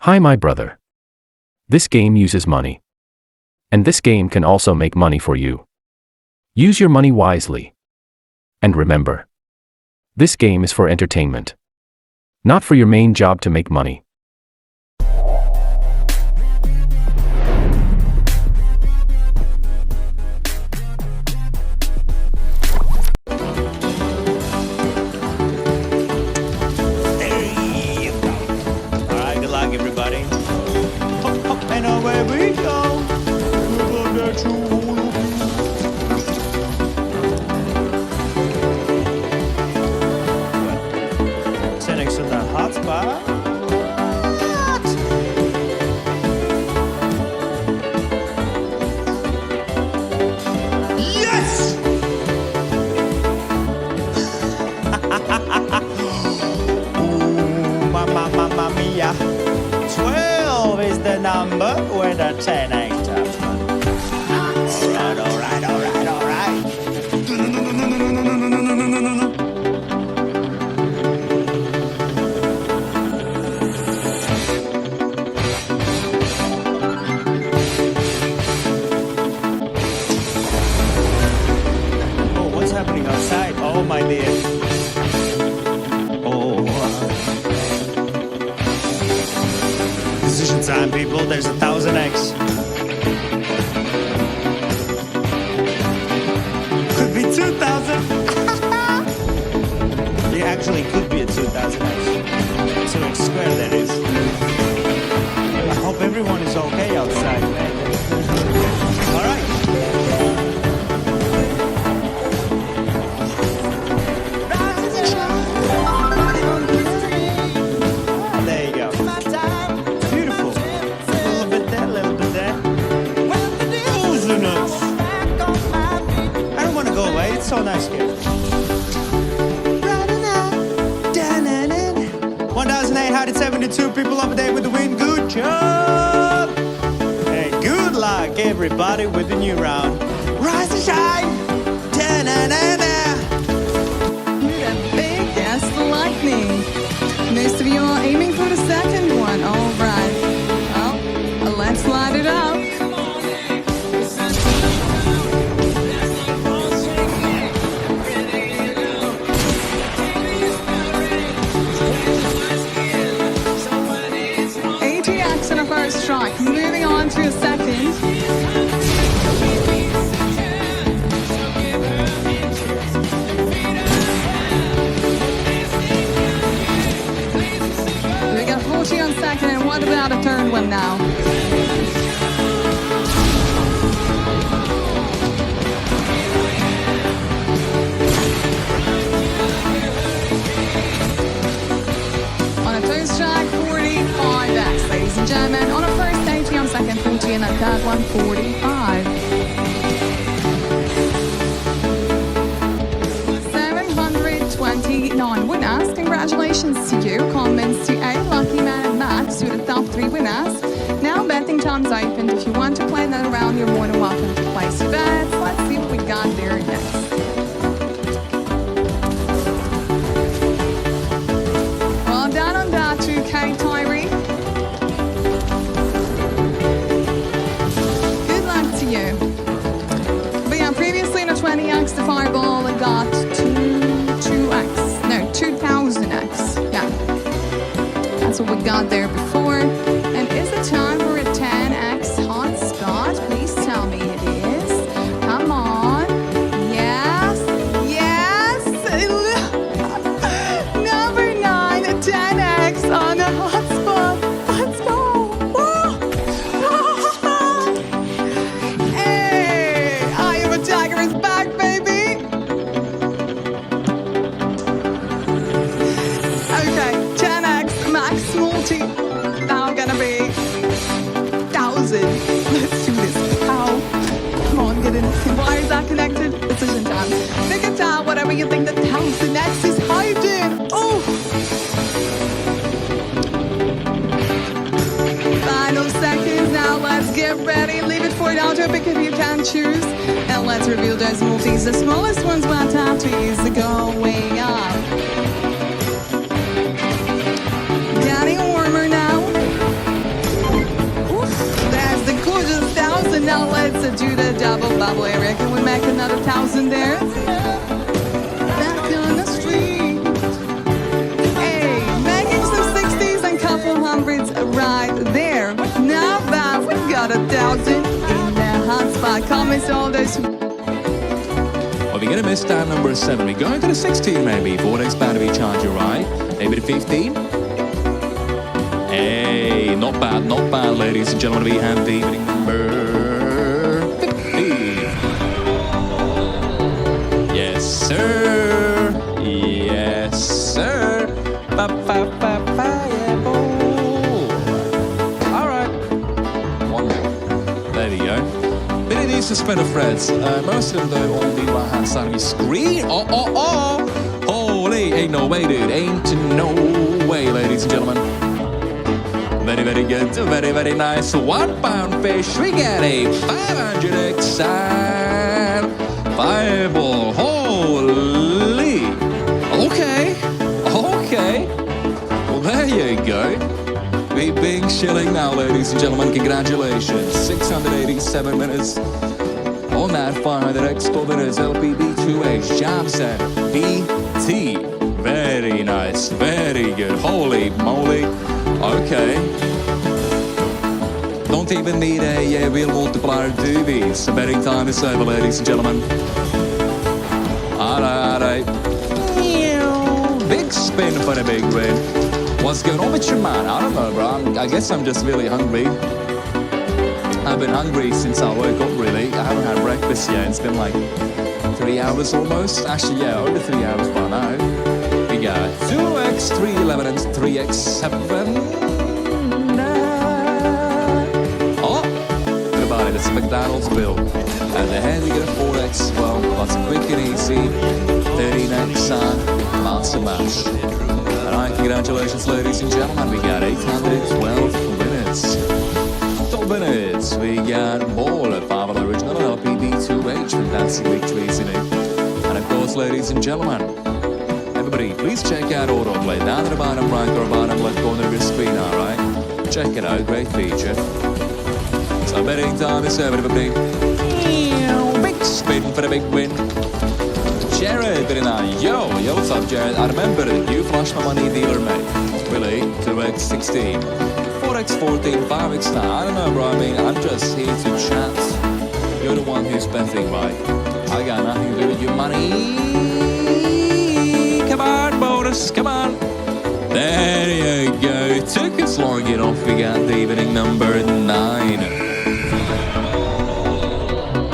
Hi, my brother. This game uses money. And this game can also make money for you. Use your money wisely. And remember, this game is for entertainment, not for your main job to make money. Everybody. Hop, hop, and away we go. Standing on that hot spot. Yes! Ooh, mamma mia. 12 is the number with a 10 extra. Alright. Oh, what's happening outside? Oh, my dear. Decision time, people. There's 1,000x. Could be 2,000. It actually could be a 2,000x. 2x squared, that is. I hope everyone is okay outside, man. All right. So nice here. 1,872 people up there with the win. Good job. And good luck, everybody, with the new round. Rise and shine. You're a big guess, the lightning. Most of you are aiming for the second one. All right. Well, let's light it up. First strike, moving on to a second. We got 40 on second, and what about a third one now? On a third strike, 45x, ladies and gentlemen. On a first 80 on second, 40, and at that one, 45. 729 winners. Congratulations to you. Comments to A, Lucky Man and Max, to the top 3 winners. Now betting time's open. If you want to play that around, you're more than welcome to place your bets. Let's see what we got there next. Well done on that to Kate Tyree. Good luck to you. But yeah, previously in a 20x, the fireball got 2,000x. Yeah. That's what we got there before. And is it time for a 10x hotspot? Please tell me it is. Come on. Yes. Yes. Number 9, a 10x on a hotspot. Let's go. Hey, I am a Tiger is back, baby. Okay, 10x max multi. Now gonna be 1,000. Let's do this. How? Come on, get in. Why is that connected? Decision time. Pick a time, whatever you think the 1,000x is hiding. Oh! Final seconds now. Let's get ready. Leave it for now to pick if you can choose. And let's reveal those multis. The smallest ones will have to use the going up. Getting warmer now. 1,000 there. Back on the street. Hey, making some 60s and couple hundreds right there. Now that we've got 1,000 in the hot spot. Comments all those. Well, we're gonna miss time number 7. We're going to the 16 maybe. 4x battery charger, right? Maybe the 15? Hey, not bad, ladies and gentlemen. We have the evening number 15. Yes, sir. Yes, sir. Yeah, all right. One more. There we go. Bit of these suspender threads. Most of them though on the right hand side of your screen. Oh. Holy, ain't no way, dude. Ain't no way, ladies and gentlemen. Very, very good. Very, very nice. £1 fish. We get a 500x and 5 ball. Holy. Okay. Well, there you go. Big shilling now, ladies and gentlemen. Congratulations. 687 minutes on that 500x for minutes. LPB2H. Jamson. BT. Very nice. Very good. Holy moly. Okay. Don't even need a real multiplier, do we? So betting time is over, ladies and gentlemen. Alright. Big spin for the big win. What's going on with your man? I don't know, bro. I guess I'm just really hungry. I've been hungry since I woke up, really. I haven't had breakfast yet. It's been like 3 hours almost. Actually, yeah, over 3 hours by now. We got 2x, 311, and 3x7. Oh, what about it? It's a McDonald's bill. And ahead we get a 4x. Well, that's quick and easy. 13x on lots of mash. Alright, congratulations, ladies and gentlemen. We got 812 minutes. 12 minutes. We got ball at 5 original LPB2H. Fantastic victories in it. And of course, ladies and gentlemen, everybody, please check out autoplay down at the bottom right or bottom left corner of your screen, alright? Check it out, great feature. So betting time is over, everybody. Big spin for the big win. Jared, very nice. Yo, what's up, Jared? I remember that you flashed my money dealer, mate. Really? 2x16, 4x14, 5x9. I don't know, bro. I mean, I'm just here to chat. You're the one who's betting, right? I got nothing to do with your money. Come on, bonus, come on. There you go. Took us long enough. We got the evening number 9.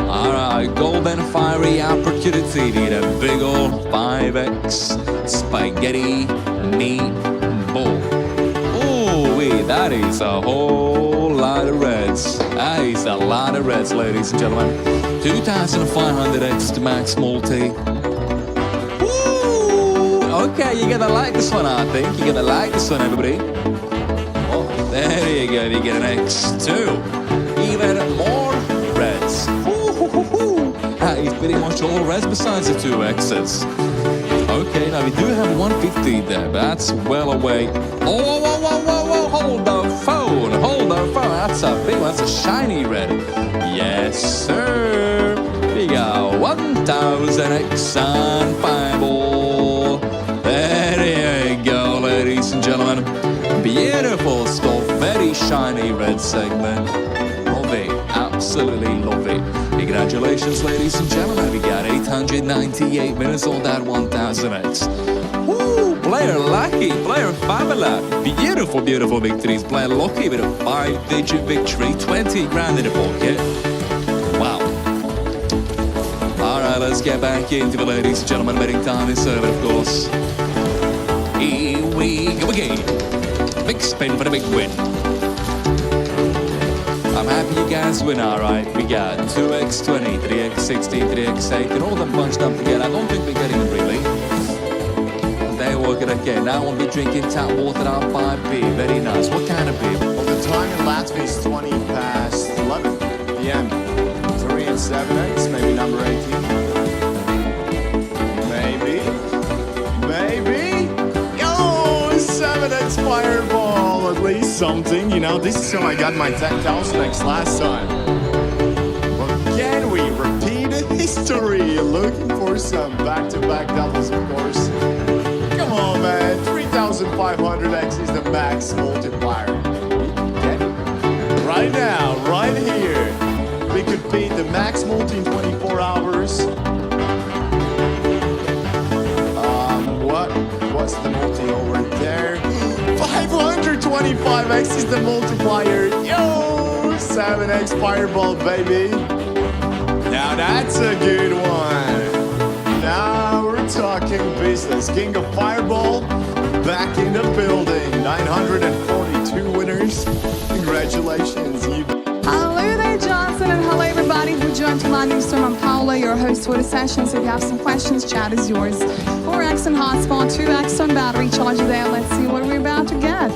Alright, golden fiery opportunity. Need a big old 5x spaghetti meatball. Ooh, that is a whole lot of reds. That is a lot of reds, ladies and gentlemen. 2,500x to max multi. Okay, you're gonna like this one, I think. You're gonna like this one, everybody. Oh, there you go. You get an X2. Even more reds. That is pretty much all reds besides the 2 X's. Okay, now we do have 150 there, but that's well away. Oh, hold the phone. That's a big one. That's a shiny red. Yes, sir. We got 1,000x on 5 ball. There you go, ladies and gentlemen. Beautiful stuff. Very shiny red segment. Love it. Absolutely love it. Congratulations, ladies and gentlemen. We got 898 minutes on that 1000x. Woo! Player lucky. Player fabula. Beautiful victories. Player lucky with a 5-digit victory. 20 grand in the pocket. Wow. Alright, let's get back into it, ladies and gentlemen. Betting time is over, of course. Here we go again. Big spin for the big win. I'm happy you guys win, alright. We got 2x20, 3x16, 3x8, and all them bunched up together. I don't think we're getting them really. They work it again. Now I'll be drinking tap water out by beer. Very nice. What kind of beer? Well, the time in Latvia is 20 past 11 p.m. 3 and 7x, maybe number 18. Maybe. Yo, 7x fireball. At least something, you know. This is how I got my 10,000x last time. But can we repeat history, looking for some back-to-back doubles, of course. Come on, man. 3,500x is the max multiplier. Get it? Right now, right here, we could beat the max multi in 24 hours. What's the multi over there? 525x is the multiplier. Yo, 7x fireball, baby. Now that's a good one. Now we're talking business. King of Fireball back in the building. 942 winners. Congratulations. Hello there, Johnson, and hello everybody who joined to my newsroom. I'm Paula, your host for the session. So if you have some questions, chat is yours. 4x on hotspot, 2x on battery charge there. Let's see what we're about to get.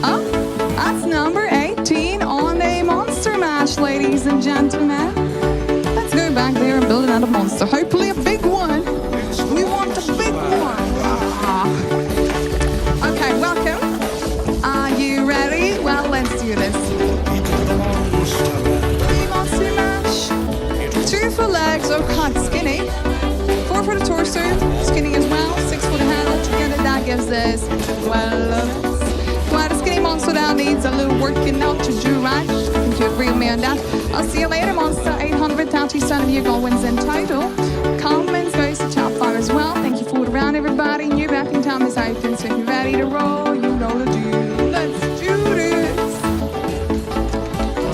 Oh, that's number 18 on a monster mash, ladies and gentlemen. Let's go back there and build another monster. Hopefully a big one. We want a big one. Okay, welcome. Are you ready? Well, let's do this. 3 monster mash. 2 for legs, or cut skinny. 4 for the torso, skinny as well. 6 for the handle. Together that gives us 12. Quite a skinny monster that needs a little working out to do, right? I think you agree with me on that. I'll see you later, monster. 837 of you got wins in total. Comments goes to top 5 as well. Thank you for the round, everybody. New backing time is open, so if you're ready to roll, you know the deal. Let's do this.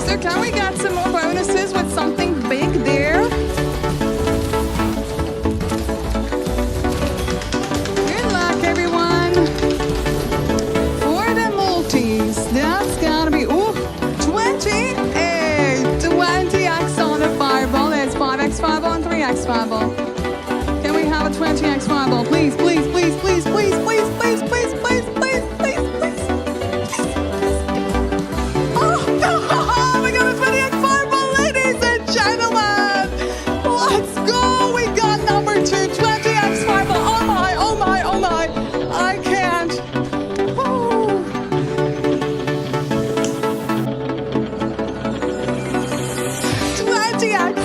So can we get some more bonuses with something big there? Good luck, everyone. For the multis, that's gotta be 20x on a fireball. There's 5x fireball and 3x fireball. Can we have a 20x fireball? Please, please, please, please, please, please, please, please, please, please, please, please. Oh, we got a 20x fireball, ladies and gentlemen. Let's go. We got number 2, 20x fireball. Oh my, oh my, oh my. I can't. Woo. 20x.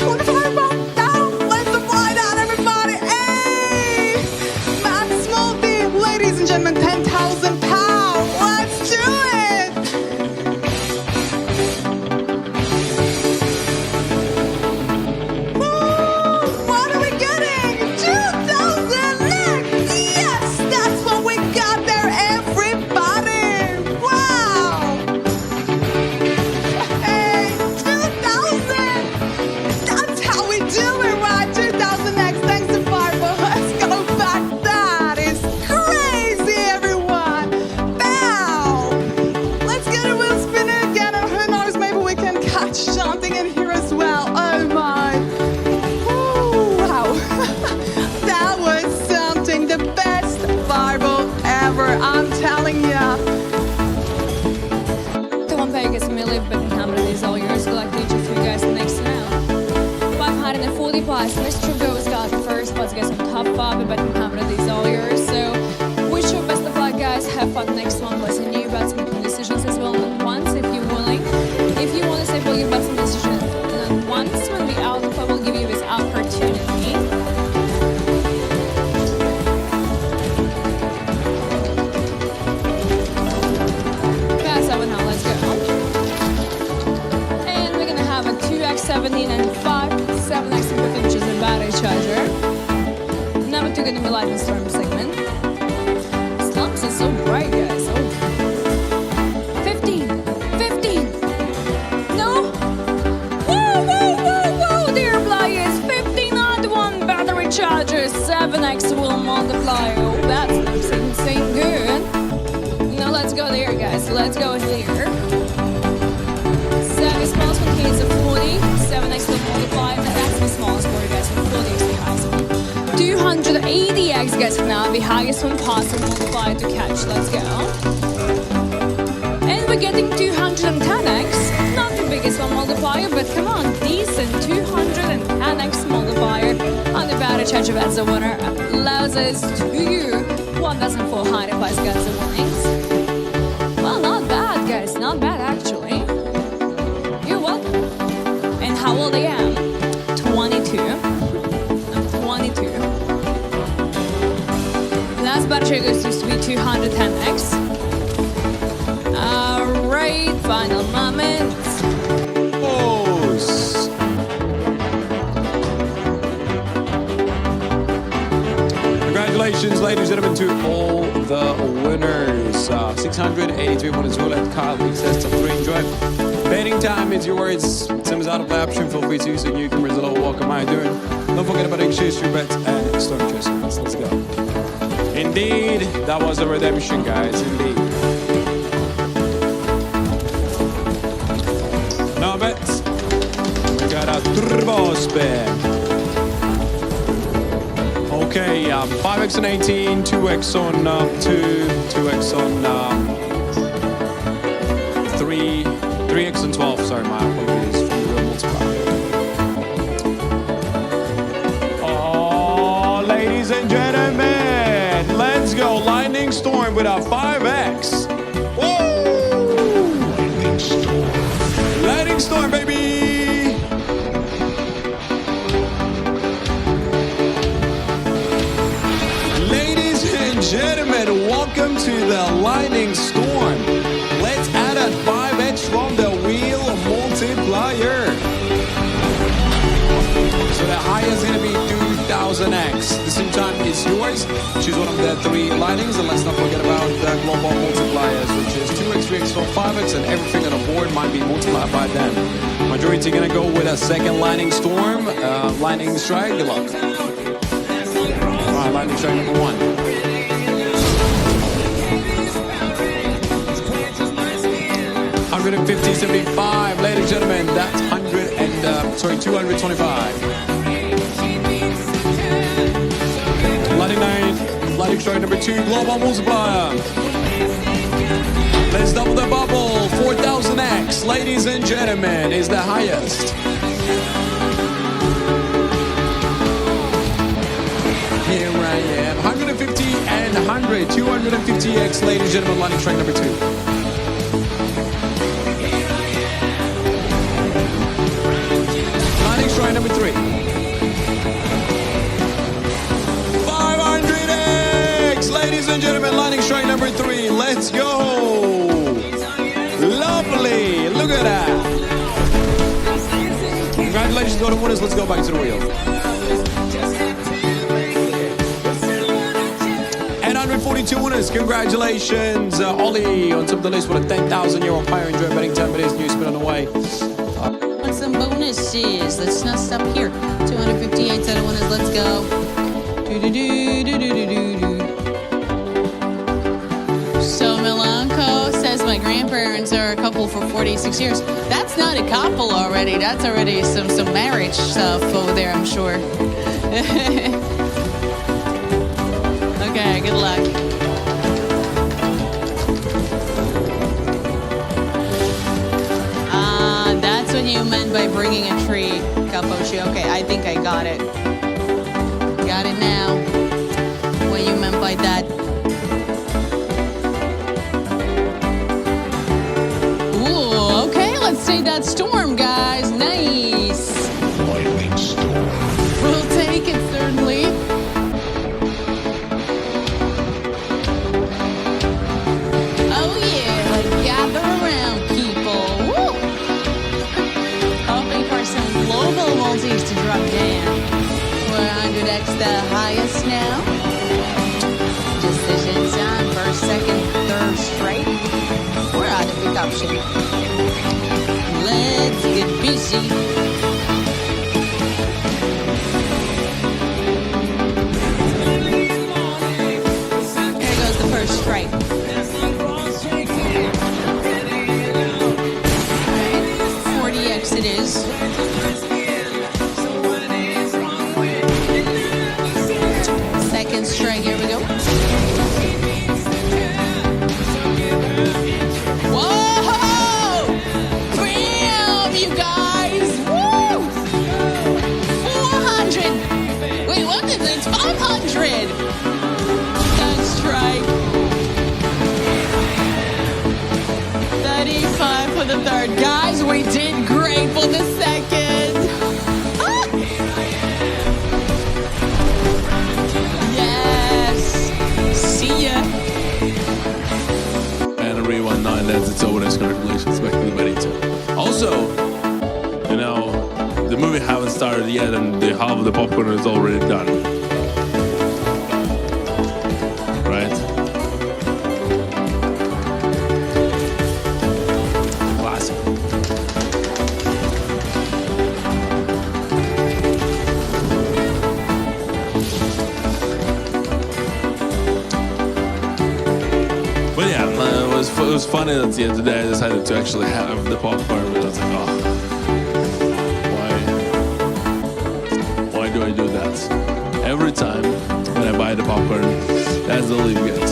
One fireball. Now, let's apply that, everybody. Hey! Max multi, ladies and gentlemen, 10,000 pounds. Let's do it. Woo! What are we getting? 2,000 licks. Yes, that's what we got there, everybody. Wow. Hey, 2,000. That's how we do it, right? 2,000x, thanks to Fireball. Let's go back. That is crazy, everyone. Bow. Let's get a wheel spinner again, and who knows, maybe we can catch something in here as well. Oh my. Ooh, wow. That was something. The best Fireball ever, I'm telling ya. Come on, Vegas, and we live Buckingham, and these all yours. Good luck to each of you guys the next round. 540 pies. Mr. Goes got the first spots, guys, on top 5, but Buckingham, and these all yours. So, wish you best of luck, guys. Have fun next one. Blessing you bets, making decisions as well. And once, if you're willing, if you want to say for your bets and decisions, and once when we out, I will give you this opportunity. Pass over now, let's go. And we're gonna have a 2x, 17, and 5, 7x, which is a battery charger. Number 2 gonna be Lightning Storm segment. Stumps is so bright, guys. Oh. 15, 15. No. Whoa, whoa, whoa, whoa, dear players. 15 on 1 battery charger. 7x will multiply. Oh, that's insane good. Now let's go there, guys. Let's go there. 7 smallest one is a 40. 7x will multiply. That's the smallest for you guys. 40 is the highest one. 280x, guys. Now the highest one possible multiplier to catch. Let's go. And we're getting 210x. Not the biggest one multiplier, but come on, decent 210x multiplier on the battery charger. That's the winner. Allows us to 1,400 guys the winnings. Well, not bad, guys. Not bad, actually. You're welcome. Last battery charger goes to be 210x. Alright, final moments. Congratulations, ladies and gentlemen, to all the winners. 683 winners. Roulette card access to 3 enjoy. Betting time is yours. Tim is out of the option. Feel free to use the newcomers. Hello, welcome. How are you doing? Don't forget about exchange your bets and storm chasers. Let's go. Indeed, that was a redemption, guys. Indeed. Now bets. We got a turbo spin. Okay, 5x on 18, 2x on 2, 2x on 3, 3x on 12. Sorry, my apologies for the multiplier. Oh, ladies and gentlemen, let's go. Lightning Storm with a 5x. Woo! Lightning Storm. Lightning Storm, baby. Gentlemen, welcome to the Lightning Storm. Let's add a 5x from the wheel multiplier. So the highest is going to be 2000x. The same time is yours. Choose one of the 3 lightnings, and let's not forget about the global multipliers, which is 2x, 3x, or 5x, and everything on the board might be multiplied by them. Majority going to go with a second Lightning Storm, Lightning Strike. Good luck. All right, Lightning Strike number 1. 150, 75, ladies and gentlemen, that's 225. Lightning 9, Lightning Strike number 2, global multiplier. Let's double the bubble, 4000x, ladies and gentlemen, is the highest. Here I am, 150 and 100, 250x, ladies and gentlemen, Lightning Strike number 2. Try number 3. 500x, ladies and gentlemen, Lightning Strike number 3. Let's go. Lovely. Look at that. Congratulations to all the winners. Let's go back to the wheel. And 142 winners. Congratulations. Ollie on top of the list with a 10,000 euro Empire. Enjoy betting time. It is new spin on the way. Some bonuses. Let's not stop here. 258 set of winners. Let's go. So Milanko says my grandparents are a couple for 46 years. That's not a couple already. That's already some marriage stuff over there, I'm sure. Okay, good luck. That's what you meant by bringing a tree, Kaposhi. Okay, I think I got it. Got it now. What you meant by that. Ooh, okay, let's say that storm, guys. Nice. Lightning storm. We'll take it, certainly. Oh, yeah, let's gather around, people. Woo! Hoping for some global multis to drop down. 400x the highest now. Decision time, first, second, third straight. We're on the pick option. Let's get busy. Here goes the first strike. 40x it is. Second strike, here we go. Whoa! Bam, you guys! started yet, and the half of the popcorn is already done. Right? Classic. But yeah, it was funny that the other day I decided to actually have the popcorn, but I was like, oh, why do I do that? Every time when I buy the popcorn, that's all you get.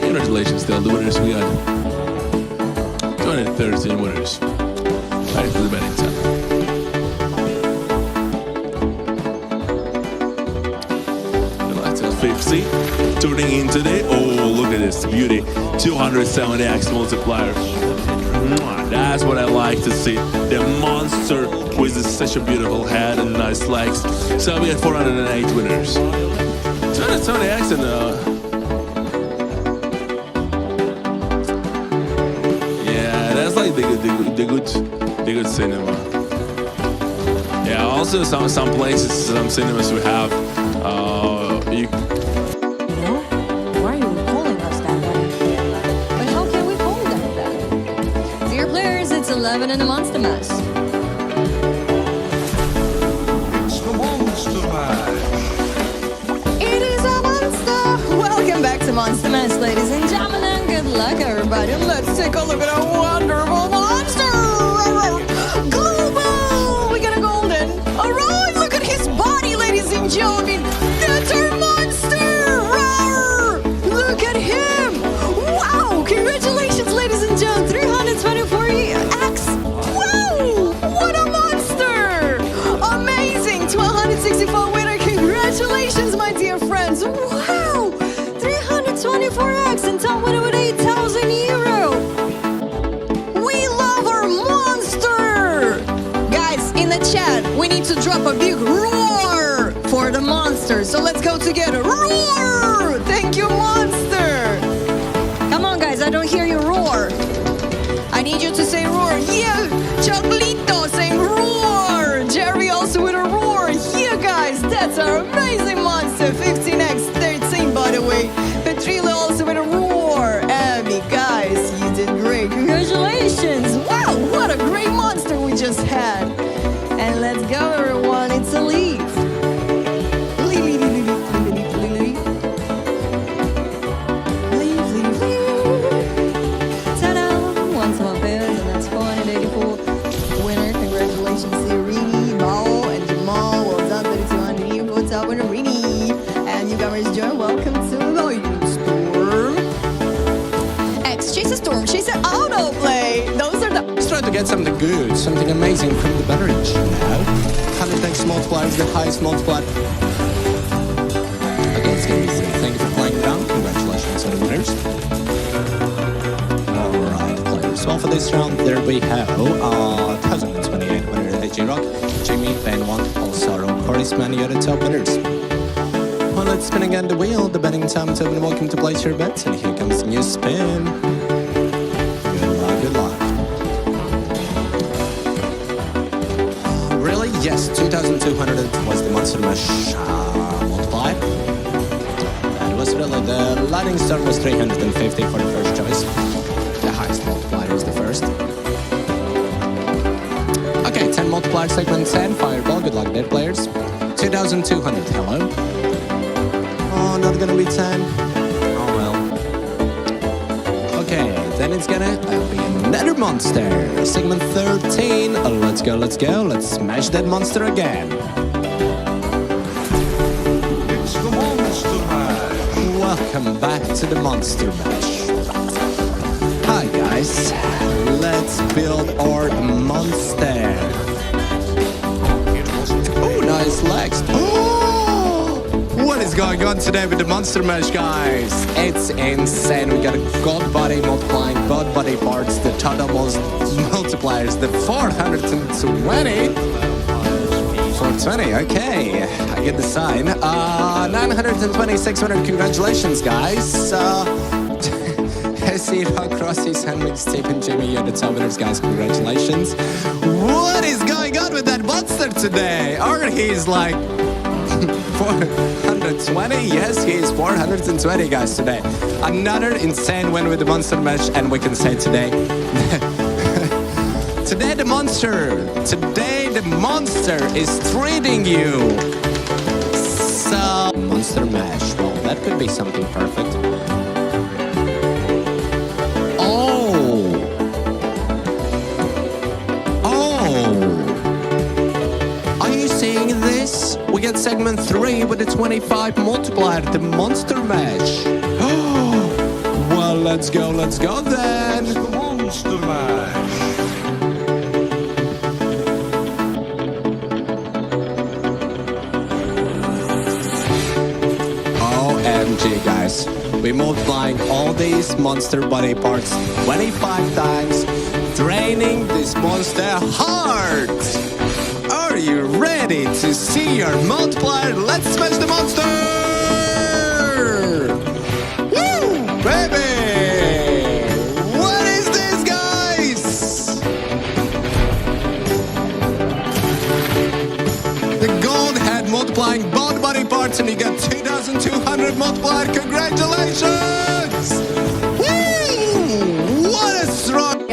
Congratulations, still the winners. We got 213 winners. Right to the betting time. See, tuning in today. Oh, look at this beauty. 270x multiplier. That's what I like to see. The monster with such a beautiful head and nice legs. So we had 408 winners. 270x and yeah, that's like the good cinema. Yeah, also some places, some cinemas we have. You Why are you calling us that way? But how can we call them that? Dear players, it's 11 in the Monster Mash. It's the Monster Mash. It is a monster! Welcome back to Monster Mash, ladies and gentlemen, and good luck, everybody. Let's take a look at our wonderful monster! Global! We got a golden. Alright, look at his body, ladies and gentlemen. That's our monster! Rawr! Look at him! Wow! Congratulations, ladies and gentlemen. 324x! Wow! What a monster! Amazing! 1264 winner. Congratulations, my dear friends. Wow! 324x and top winner with 8,000 euro. We love our monster! Guys, in the chat, we need to drop a big roar for the monster. So let's go together. Roar! Thank you, monster! Come on, guys, I don't hear you roar. I need you to say roar. Yeah! Chocolito saying roar! Jerry also with a roar. Yeah, guys, that's our amazing monster. 15x, 13, by the way. Petrila also with a roar. Abby, guys, you did great. Congratulations! Wow, what a great monster we just had. And let's go, everyone. It's a leaf. Ta-da! Once more pairs, and that's 484. Winner, congratulations, Sirini, Bao, and Jamal. Well done, 3200. You go top winner, Rini. And newcomers join. Welcome to the Storm. X, chase a storm, chase an autoplay. Those are the. Let's try to get something good, something amazing from the beverage now. 100x multiplier is the highest multiplier. Okay, it's gonna be easy. Thank you for playing down. Congratulations on the winners. Alright, players. Well, for this round, there we have 1028 winner AJ Rock, Jimmy, Ben 1, Alsaro, Corrisman, you're the top winners. Well, let's spin again the wheel. The betting time is open. Welcome to place your bets. And here comes the new spin. Good luck, good luck. Really? Yes, 2,200 was the Monster Mash multiply. And it was really the lightning storm was 350 for the first choice. The highest multiplier is the first. Okay, 10 multiplier segment 10. Fireball, good luck there, players. 2,200, hello. Oh, not gonna be 10. Oh well. Okay, then it's gonna be another monster. Segment 13. Let's go, let's go. Let's smash that monster again. It's the Monster Mash. Welcome back to the Monster Mash. Hi guys. Let's build our monster. Oh, nice legs. What is going on today with the Monster Mash, guys? It's insane. We got a god body multiplying god body parts, the total multipliers, the 420. 420, okay. I get the sign. 926 winner. Congratulations, guys. I see it across his hand with Stephen Jimmy. You're the top winners, guys. Congratulations. What is going on with that monster today? Or he's like 420? Yes, he is 420, guys, today. Another insane win with the monster match, and we can say today. Today the monster is treating you. So, monster mash. Well, that could be something perfect. Oh. Are you seeing this? We get segment 3 with the 25 multiplier, the monster mash. Well, let's go then. The monster mash. OMG, guys. We're multiplying all these monster body parts 25 times, draining this monster hard. Are you ready to see your multiplier? Let's smash the monster! Woo, baby! What is this, guys? The gold head multiplying both body parts, and you got 2,200 multiplied. Congratulations! Woo! What a strong...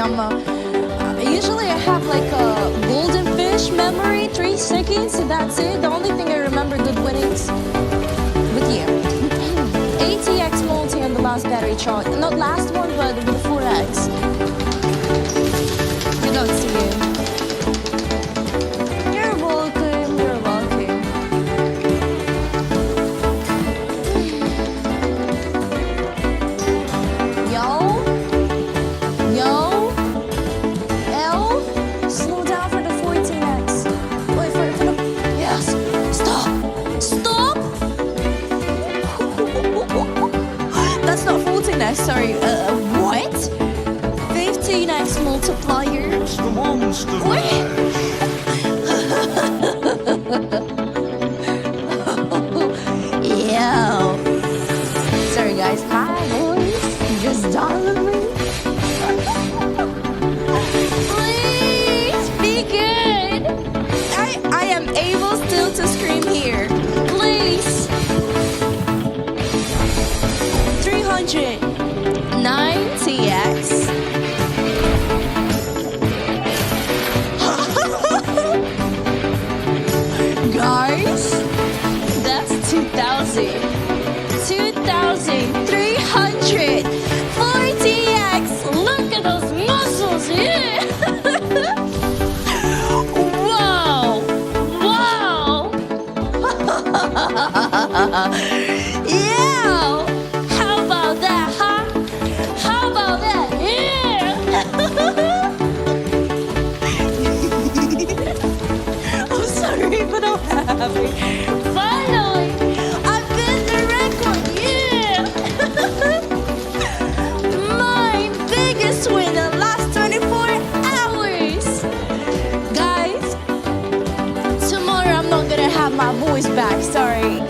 Usually I have like a golden fish memory, 3 seconds, and that's it. The only thing I remember good winnings with you. ATX multi on the last battery charge. Not last one, but with 4X. Good luck to you. You're welcome, you're welcome. Yo. Slow down for the 14X. Wait, for the... Yes. Stop. That's not 14X, sorry. What? 15X multiplier. It's the monster Wait. Yo. Sorry, guys. My voice just dawned on me. Please be good. I am able still to scream here. Please. 390X. Guys, that's 2,000. 2,340X. Look at those muscles, yeah. Wow. Yeah. How about that, huh? How about that? Yeah. I'm sorry, but I'm happy. Finally, I beat the record. Yeah. My biggest win in the last 24 hours. Guys, tomorrow I'm not gonna have my voice back. Sorry.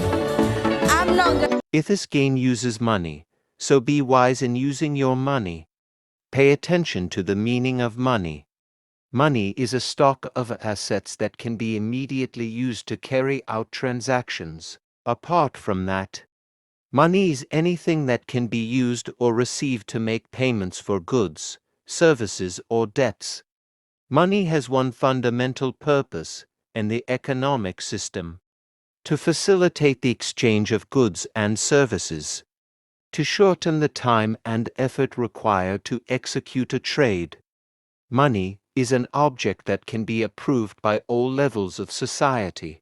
I'm not gonna. If this game uses money, so be wise in using your money. Pay attention to the meaning of money. Money is a stock of assets that can be immediately used to carry out transactions. Apart from that, money is anything that can be used or received to make payments for goods, services, or debts. Money has one fundamental purpose in the economic system: to facilitate the exchange of goods and services, to shorten the time and effort required to execute a trade. Money is an object that can be approved by all levels of society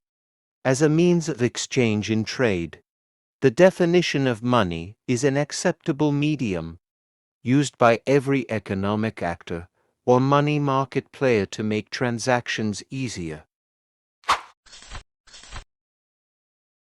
as a means of exchange in trade. The definition of money is an acceptable medium used by every economic actor or money market player to make transactions easier.